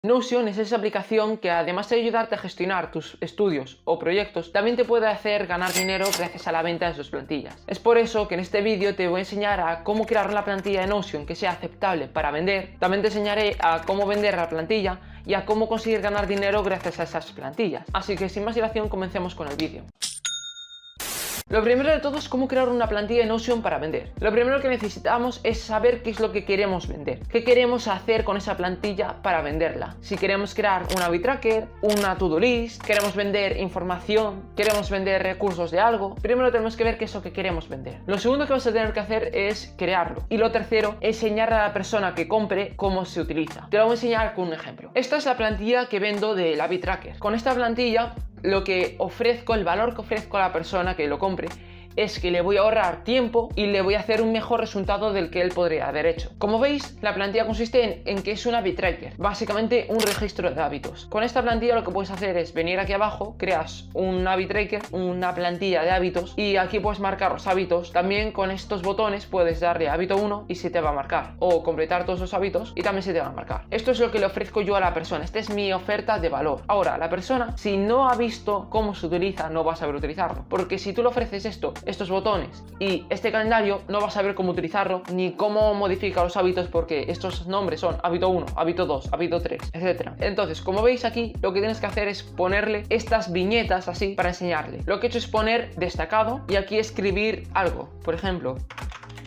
Notion es esa aplicación que, además de ayudarte a gestionar tus estudios o proyectos, también te puede hacer ganar dinero gracias a la venta de sus plantillas. Es por eso que en este vídeo te voy a enseñar a cómo crear una plantilla de Notion que sea aceptable para vender. También te enseñaré a cómo vender la plantilla y a cómo conseguir ganar dinero gracias a esas plantillas. Así que sin más dilación, comencemos con el vídeo. Lo primero de todo es cómo crear una plantilla de Notion para vender. Lo primero que necesitamos es saber qué es lo que queremos vender. ¿Qué queremos hacer con esa plantilla para venderla? Si queremos crear un habit tracker, una to-do list, queremos vender información, queremos vender recursos de algo, primero tenemos que ver qué es lo que queremos vender. Lo segundo que vas a tener que hacer es crearlo. Y lo tercero, enseñar a la persona que compre cómo se utiliza. Te lo voy a enseñar con un ejemplo. Esta es la plantilla que vendo del habit tracker. Con esta plantilla, lo que ofrezco, el valor que ofrezco a la persona que lo compre, es que le voy a ahorrar tiempo y le voy a hacer un mejor resultado del que él podría haber hecho. Como veis, la plantilla consiste en que es un habit tracker, básicamente un registro de hábitos. Con esta plantilla lo que puedes hacer es venir aquí abajo, creas un habit tracker, una plantilla de hábitos, y aquí puedes marcar los hábitos. También con estos botones puedes darle hábito 1 y se te va a marcar, o completar todos los hábitos y también se te va a marcar. Esto es lo que le ofrezco yo a la persona, esta es mi oferta de valor. Ahora, la persona, si no ha visto cómo se utiliza, no va a saber utilizarlo, porque si tú le ofreces estos botones y este calendario, no vas a saber cómo utilizarlo ni cómo modificar los hábitos, porque estos nombres son hábito 1, hábito 2, hábito 3, etc. Entonces, como veis aquí, lo que tienes que hacer es ponerle estas viñetas así para enseñarle. Lo que he hecho es poner destacado y aquí escribir algo, por ejemplo,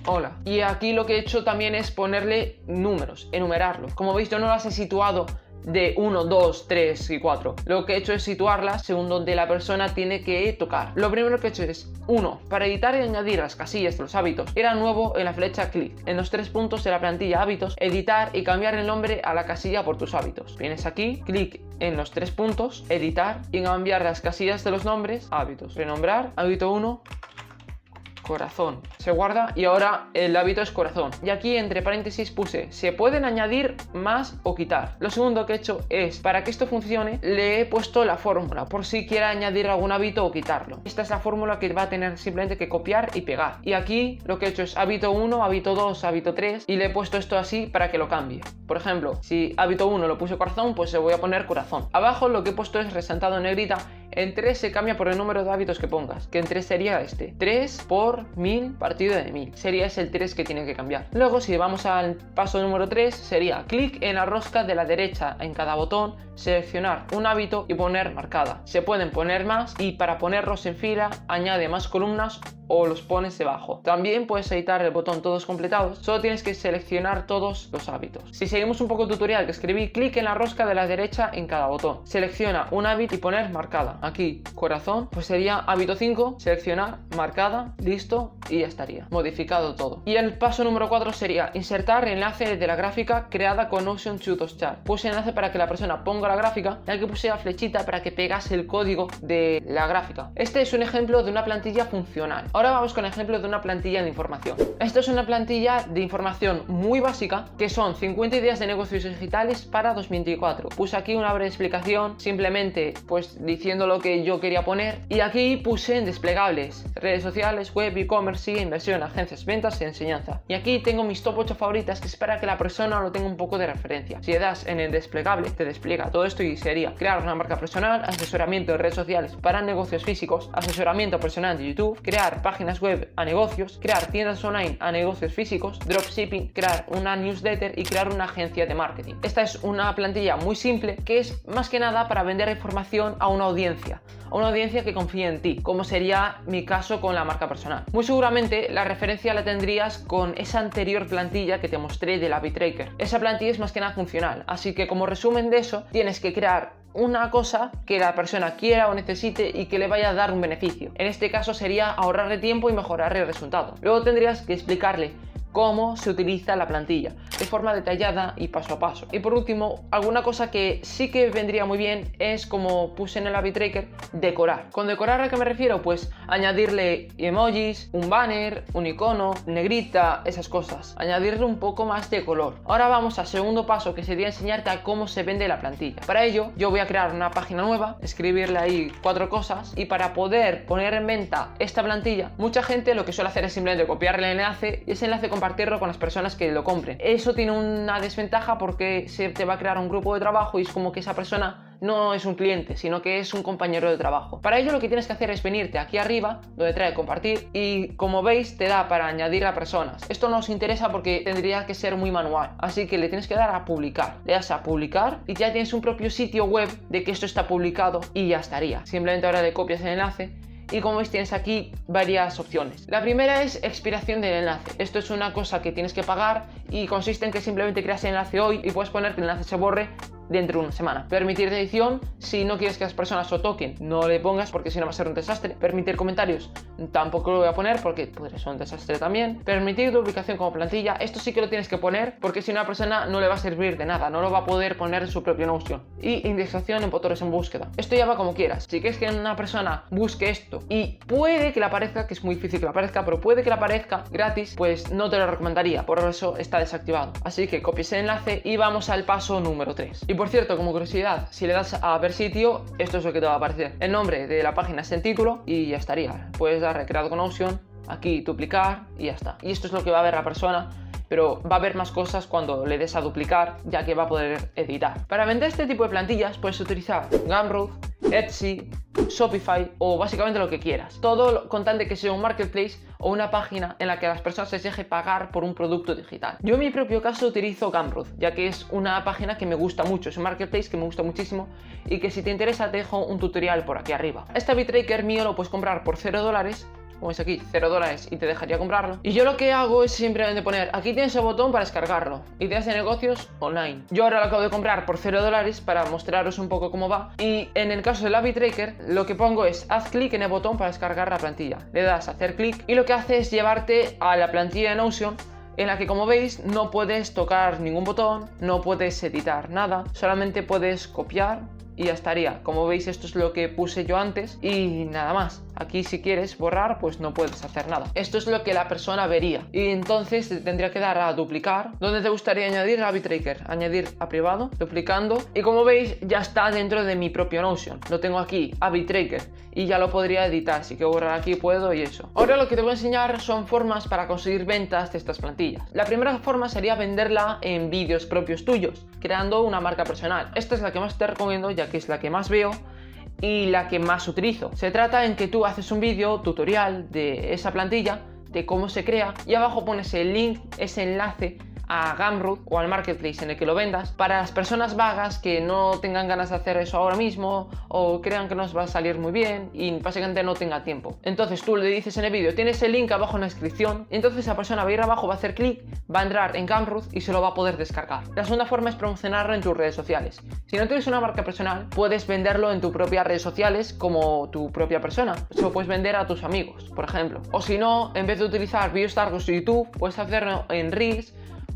hola. Y aquí lo que he hecho también es ponerle números, enumerarlo. Como veis, yo no las he situado de 1, 2, 3 y 4. Lo que he hecho es situarlas según donde la persona tiene que tocar. Lo primero que he hecho es 1. Para editar y añadir las casillas de los hábitos, era nuevo en la flecha clic. En los 3 puntos de la plantilla hábitos, editar y cambiar el nombre a la casilla por tus hábitos. Vienes aquí, clic en los 3 puntos, editar y cambiar las casillas de los nombres a hábitos. Renombrar, hábito 1, corazón. Se guarda y ahora el hábito es corazón. Y aquí entre paréntesis puse, se pueden añadir más o quitar. Lo segundo que he hecho es, para que esto funcione, le he puesto la fórmula, por si quiera añadir algún hábito o quitarlo. Esta es la fórmula que va a tener simplemente que copiar y pegar. Y aquí lo que he hecho es hábito 1, hábito 2, hábito 3 y le he puesto esto así para que lo cambie. Por ejemplo, si hábito 1 lo puse corazón, pues se voy a poner corazón. Abajo lo que he puesto es resaltado en negrita. En 3 se cambia por el número de hábitos que pongas, que en 3 sería este. 3 por 1000 partido de 1000. Sería ese el 3 que tiene que cambiar. Luego, si vamos al paso número 3, sería clic en la rosca de la derecha en cada botón, seleccionar un hábito y poner marcada. Se pueden poner más y para ponerlos en fila, añade más columnas o los pones debajo. También puedes editar el botón todos completados, solo tienes que seleccionar todos los hábitos. Si seguimos un poco el tutorial que escribí, clic en la rosca de la derecha en cada botón, selecciona un hábito y poner marcada. Aquí corazón, pues sería hábito 5, seleccionar, marcada, listo y ya estaría, modificado todo. Y el paso número 4 sería insertar enlace de la gráfica creada con Notion to Chart. Puse enlace para que la persona ponga la gráfica y aquí puse la flechita para que pegase el código de la gráfica. Este es un ejemplo de una plantilla funcional. Ahora vamos con el ejemplo de una plantilla de información. Esto es una plantilla de información muy básica que son 50 ideas de negocios digitales para 2024. Puse aquí una breve explicación, simplemente pues diciendo lo que yo quería poner, y aquí puse en desplegables, redes sociales, web, e-commerce, inversión, agencias, ventas y enseñanza. Y aquí tengo mis top 8 favoritas, que es para que la persona lo tenga un poco de referencia. Si le das en el desplegable, te despliega todo esto y sería crear una marca personal, asesoramiento de redes sociales para negocios físicos, asesoramiento personal de YouTube, crear páginas web a negocios, crear tiendas online a negocios físicos, dropshipping, crear una newsletter y crear una agencia de marketing. Esta es una plantilla muy simple que es más que nada para vender información a una audiencia que confíe en ti, como sería mi caso con la marca personal. Muy seguramente la referencia la tendrías con esa anterior plantilla que te mostré del habit tracker. Esa plantilla es más que nada funcional, así que como resumen de eso, tienes que crear una cosa que la persona quiera o necesite y que le vaya a dar un beneficio. En este caso sería ahorrarle tiempo y mejorar el resultado. Luego tendrías que explicarle cómo se utiliza la plantilla de forma detallada y paso a paso. Y por último, alguna cosa que sí que vendría muy bien es, como puse en el habit tracker, decorar. ¿Con decorar a qué me refiero? Pues añadirle emojis, un banner, un icono, negrita, esas cosas. Añadirle un poco más de color. Ahora vamos al segundo paso, que sería enseñarte a cómo se vende la plantilla. Para ello, yo voy a crear una página nueva, escribirle ahí 4 cosas, y para poder poner en venta esta plantilla, mucha gente lo que suele hacer es simplemente copiar el enlace y ese enlace compartirlo con las personas que lo compren. Eso tiene una desventaja porque se te va a crear un grupo de trabajo y es como que esa persona no es un cliente, sino que es un compañero de trabajo. Para ello lo que tienes que hacer es venirte aquí arriba, donde trae compartir, y como veis te da para añadir a personas. Esto no os interesa porque tendría que ser muy manual, así que le tienes que dar a publicar. Le das a publicar y ya tienes un propio sitio web de que esto está publicado y ya estaría. Simplemente ahora le copias el enlace. Y como veis tienes aquí varias opciones. La primera es expiración del enlace. Esto es una cosa que tienes que pagar y consiste en que simplemente creas el enlace hoy y puedes poner que el enlace se borre dentro de una semana. Permitir edición, si no quieres que las personas lo toquen, no le pongas porque si no va a ser un desastre. Permitir comentarios, tampoco lo voy a poner porque podría ser un desastre también. Permitir duplicación como plantilla, esto sí que lo tienes que poner porque si no a una persona no le va a servir de nada, no lo va a poder poner en su propio Notion. Y indexación en motores en búsqueda. Esto ya va como quieras. Si quieres que una persona busque esto y puede que le aparezca, que es muy difícil que le aparezca, pero puede que le aparezca gratis, pues no te lo recomendaría, por eso está desactivado. Así que copies el enlace y vamos al paso número 3. Y por cierto, como curiosidad, si le das a ver sitio, esto es lo que te va a aparecer. El nombre de la página es el título y ya estaría. Puedes dar recreado con Notion, aquí duplicar y ya está. Y esto es lo que va a ver la persona, pero va a ver más cosas cuando le des a duplicar, ya que va a poder editar. Para vender este tipo de plantillas puedes utilizar Gumroad, Etsy, Shopify o básicamente lo que quieras. Todo con tal de que sea un marketplace o una página en la que a las personas les deje pagar por un producto digital. Yo en mi propio caso utilizo Gumroad, ya que es una página que me gusta mucho, es un marketplace que me gusta muchísimo y que si te interesa te dejo un tutorial por aquí arriba. Este BitTracker mío lo puedes comprar por $0, como veis aquí, $0 y te dejaría comprarlo. Y yo lo que hago es simplemente poner, aquí tienes el botón para descargarlo, ideas de negocios online. Yo ahora lo acabo de comprar por $0 para mostraros un poco cómo va. Y en el caso del BitTracker, lo que pongo es, haz clic en el botón para descargar la plantilla. Le das a hacer clic y lo que hace es llevarte a la plantilla de Notion, en la que como veis no puedes tocar ningún botón, no puedes editar nada, solamente puedes copiar y ya estaría. Como veis esto es lo que puse yo antes y nada más. Aquí si quieres borrar pues no puedes hacer nada. Esto es lo que la persona vería y entonces te tendría que dar a duplicar. ¿Dónde te gustaría añadir a BitTracker? Añadir a privado, duplicando y como veis ya está dentro de mi propio Notion. Lo tengo aquí a BitTracker y ya lo podría editar, si quiero borrar aquí puedo y eso. Ahora lo que te voy a enseñar son formas para conseguir ventas de estas plantillas. La primera forma sería venderla en vídeos propios tuyos, creando una marca personal. Esta es la que más te recomiendo ya que es la que más veo y la que más utilizo. Se trata en que tú haces un vídeo tutorial de esa plantilla, de cómo se crea y abajo pones el link, ese enlace a Gumroad o al marketplace en el que lo vendas para las personas vagas que no tengan ganas de hacer eso ahora mismo o crean que no os va a salir muy bien y básicamente no tenga tiempo. Entonces tú le dices en el vídeo, tienes el link abajo en la descripción, y entonces esa persona va a ir abajo, va a hacer clic, va a entrar en Gumroad y se lo va a poder descargar. La segunda forma es promocionarlo en tus redes sociales. Si no tienes una marca personal, puedes venderlo en tus propias redes sociales como tu propia persona. Se lo puedes vender a tus amigos, por ejemplo. O si no, en vez de utilizar vídeos largos de YouTube, puedes hacerlo en Reels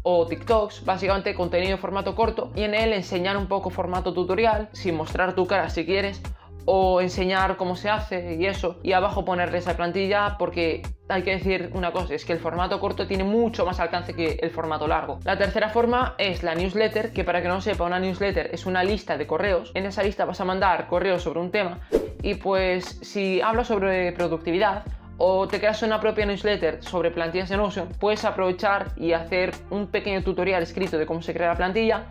o TikToks, básicamente contenido en formato corto y en él enseñar un poco formato tutorial, sin mostrar tu cara si quieres, o enseñar cómo se hace y eso, y abajo ponerle esa plantilla porque hay que decir una cosa, es que el formato corto tiene mucho más alcance que el formato largo. La tercera forma es la newsletter, que para que no lo sepa, una newsletter es una lista de correos. En esa lista vas a mandar correos sobre un tema y pues si hablas sobre productividad o te creas una propia newsletter sobre plantillas de Notion, puedes aprovechar y hacer un pequeño tutorial escrito de cómo se crea la plantilla,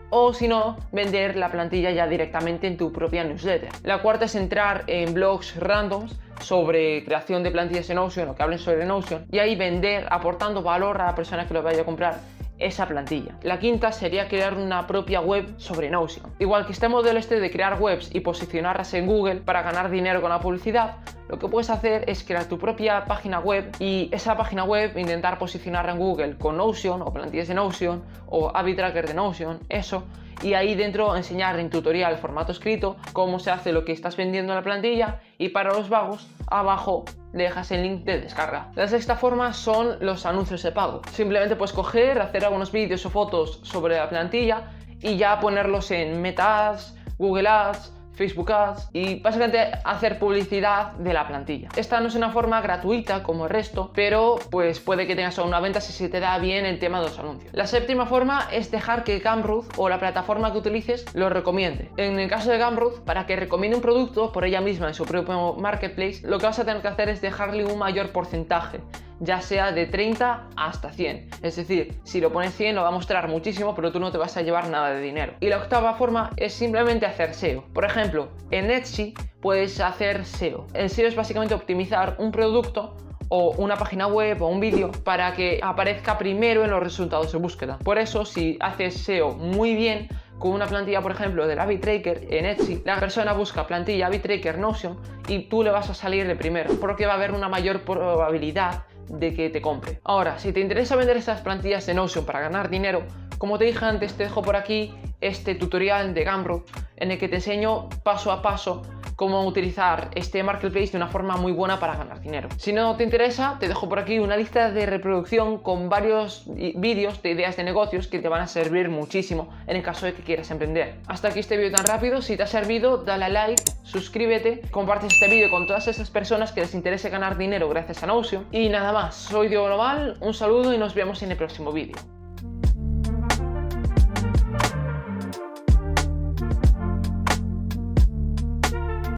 o si no, vender la plantilla ya directamente en tu propia newsletter. La cuarta es entrar en blogs randoms sobre creación de plantillas en Notion o que hablen sobre Notion y ahí vender aportando valor a la persona que lo vaya a comprar esa plantilla. La quinta sería crear una propia web sobre Notion. Igual que este modelo de crear webs y posicionarlas en Google para ganar dinero con la publicidad, lo que puedes hacer es crear tu propia página web y esa página web intentar posicionarla en Google con Notion o plantillas de Notion o BitTracker de Notion, eso, y ahí dentro enseñar en tutorial formato escrito cómo se hace lo que estás vendiendo en la plantilla y para los vagos abajo le dejas el link de descarga. La sexta forma son los anuncios de pago. Simplemente puedes coger, hacer algunos vídeos o fotos sobre la plantilla y ya ponerlos en Meta Ads, Google Ads, Facebook Ads y básicamente hacer publicidad de la plantilla. Esta no es una forma gratuita como el resto, pero pues puede que tengas una venta si se te da bien el tema de los anuncios. La séptima forma es dejar que Gumroad o la plataforma que utilices lo recomiende. En el caso de Gumroad, para que recomiende un producto por ella misma en su propio marketplace, lo que vas a tener que hacer es dejarle un mayor porcentaje ya sea de 30 hasta 100. Es decir, si lo pones 100 lo va a mostrar muchísimo, pero tú no te vas a llevar nada de dinero. Y la octava forma es simplemente hacer SEO. Por ejemplo, en Etsy puedes hacer SEO. El SEO es básicamente optimizar un producto o una página web o un vídeo para que aparezca primero en los resultados de búsqueda. Por eso, si haces SEO muy bien con una plantilla, por ejemplo, del Habit Tracker en Etsy, la persona busca plantilla Habit Tracker Notion y tú le vas a salir de primero, porque va a haber una mayor probabilidad de que te compre. Ahora, si te interesa vender estas plantillas de Notion para ganar dinero, como te dije antes, te dejo por aquí este tutorial de Gumroad en el que te enseño paso a paso cómo utilizar este marketplace de una forma muy buena para ganar dinero. Si no te interesa, te dejo por aquí una lista de reproducción con varios vídeos de ideas de negocios que te van a servir muchísimo en el caso de que quieras emprender. Hasta aquí este vídeo tan rápido. Si te ha servido, dale a like, suscríbete, comparte este vídeo con todas esas personas que les interese ganar dinero gracias a Notion. Y nada más, soy Diego Noval, un saludo y nos vemos en el próximo vídeo.